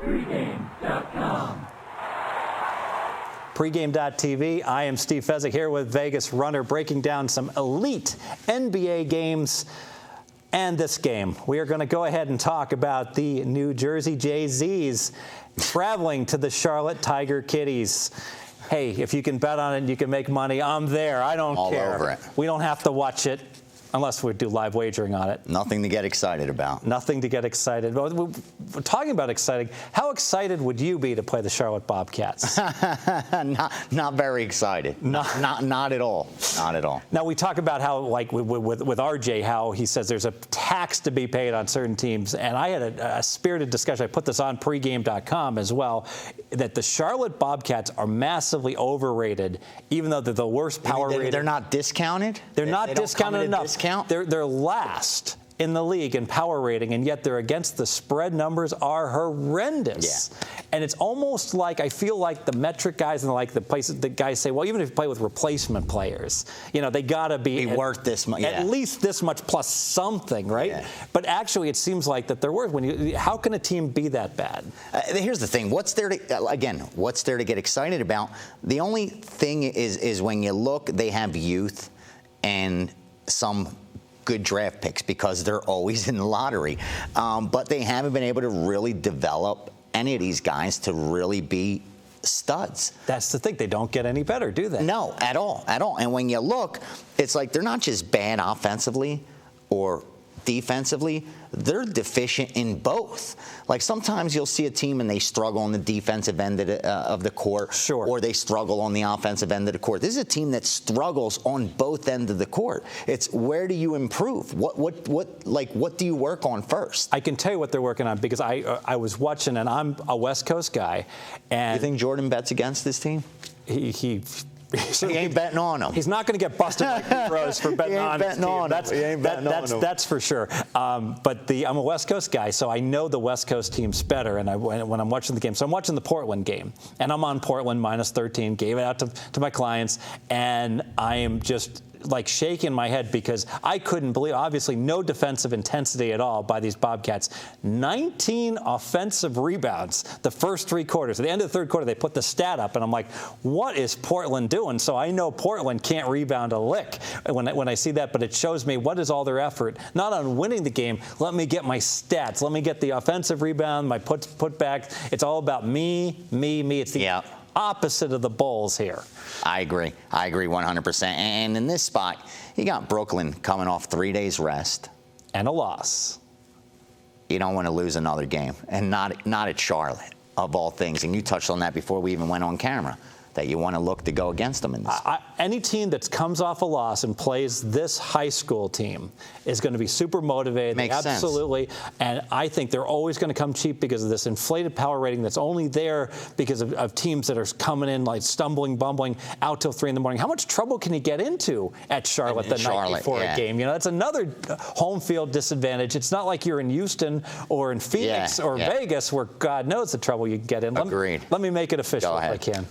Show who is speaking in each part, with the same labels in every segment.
Speaker 1: Pregame.com.
Speaker 2: Pregame.tv. I am Steve Fezzik here with Vegas Runner, breaking down some elite NBA games and this game. We are going to go ahead and talk about the New Jersey Jay-Z's traveling to the Charlotte Tiger Kitties. Hey, if you can bet on it and you can make money, I'm there. I don't care.
Speaker 3: All over it.
Speaker 2: We don't have to watch it unless we do live wagering on it.
Speaker 3: Nothing to get excited about.
Speaker 2: Nothing to get excited about. We're talking about exciting. How excited would you be to play the Charlotte Bobcats?
Speaker 3: Not very excited. Not at all. Not at all.
Speaker 2: Now, we talk about how, like with RJ, how he says there's a tax to be paid on certain teams. And I had a spirited discussion. I put this on pregame.com as well, that the Charlotte Bobcats are massively overrated, even though they're the worst power rated.
Speaker 3: They're not discounted?
Speaker 2: They're not discounted enough.
Speaker 3: They're
Speaker 2: last in the league in power rating, and yet they're against the spread numbers are horrendous. Yeah. And it's almost like, I feel like the metric guys and like the places, the guys say, well, even if you play with replacement players, you know, they got to be
Speaker 3: worth this much. Yeah.
Speaker 2: At least this much plus something, right? Yeah. But actually, it seems like that they're worth. How can a team be that bad?
Speaker 3: Here's the thing. What's there to get excited about? The only thing is when you look, they have youth and some good draft picks because they're always in the lottery. But they haven't been able to really develop any of these guys to really be studs.
Speaker 2: That's the thing. They don't get any better, do they?
Speaker 3: No, at all. And when you look, it's like they're not just bad offensively or defensively, they're deficient in both. Like sometimes you'll see a team and they struggle on the defensive end of the court,
Speaker 2: sure,
Speaker 3: or they struggle on the offensive end of the court. This is a team that struggles on both ends of the court. It's where do you improve? What do you work on first?
Speaker 2: I can tell you what they're working on because I was watching, and I'm a West Coast guy. And
Speaker 3: you think Jordan bets against this team?
Speaker 2: He
Speaker 3: ain't betting on him.
Speaker 2: He's not going to get busted like he throws for betting on his team. That's for sure. But I'm a West Coast guy, so I know the West Coast teams better. And when I'm watching the game, so I'm watching the Portland game, and I'm on Portland minus 13. Gave it out to my clients, and I am just like shaking my head because I couldn't believe, obviously no defensive intensity at all by these Bobcats. 19 offensive rebounds the first three quarters. At the end of the third quarter, they put the stat up, and I'm like, what is Portland doing? So I know Portland can't rebound a lick when I see that, but it shows me what is all their effort, not on winning the game. Let me get my stats. Let me get the offensive rebound, my putback. It's all about me. It's the opposite of the Bulls here.
Speaker 3: I agree 100%. And in this spot, you got Brooklyn coming off 3 days rest.
Speaker 2: And a loss.
Speaker 3: You don't want to lose another game. And not at Charlotte, of all things. And you touched on that before we even went on camera, that you want to look to go against them in this.
Speaker 2: Any team that comes off a loss and plays this high school team is going to be super motivated.
Speaker 3: Makes
Speaker 2: Absolutely.
Speaker 3: sense.
Speaker 2: And I think they're always going to come cheap because of this inflated power rating that's only there because of teams that are coming in like stumbling, bumbling out till 3 in the morning. How much trouble can you get into at Charlotte the night before a game? You know, that's another home field disadvantage. It's not like you're in Houston or in Phoenix or Vegas where God knows the trouble you can get in.
Speaker 3: Agreed.
Speaker 2: Let me make it official if I can.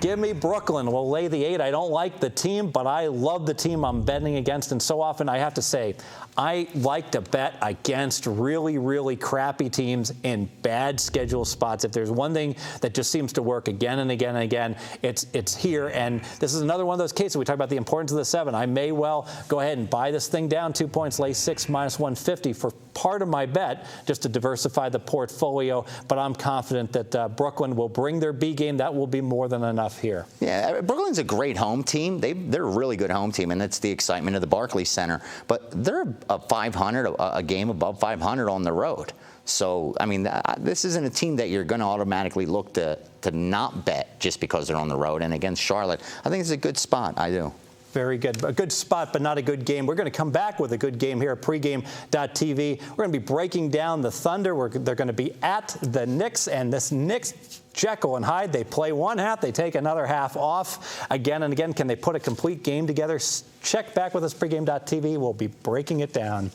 Speaker 2: Give me Brooklyn. We'll lay the 8. I don't like the team, but I love the team I'm betting against. And so often I have to say, I like to bet against really, really crappy teams in bad schedule spots. If there's one thing that just seems to work again and again and again, it's here. And this is another one of those cases. We talk about the importance of the 7. I may well go ahead and buy this thing down 2 points, lay 6 minus 150 for part of my bet just to diversify the portfolio. But I'm confident that Brooklyn will bring their B game. That will be more than enough here.
Speaker 3: Yeah, Brooklyn's a great home team. They're a really good home team, and that's the excitement of the Barclays Center. But they're a 500, a game above 500 on the road. So, I mean, this isn't a team that you're going to automatically look to not bet just because they're on the road. And against Charlotte, I think it's a good spot. I do.
Speaker 2: Very good. A good spot, but not a good game. We're going to come back with a good game here at pregame.tv. We're going to be breaking down the Thunder. They're going to be at the Knicks, and this Knicks, Jekyll and Hyde, they play one half, they take another half off again and again. Can they put a complete game together? Check back with us, pregame.tv. We'll be breaking it down.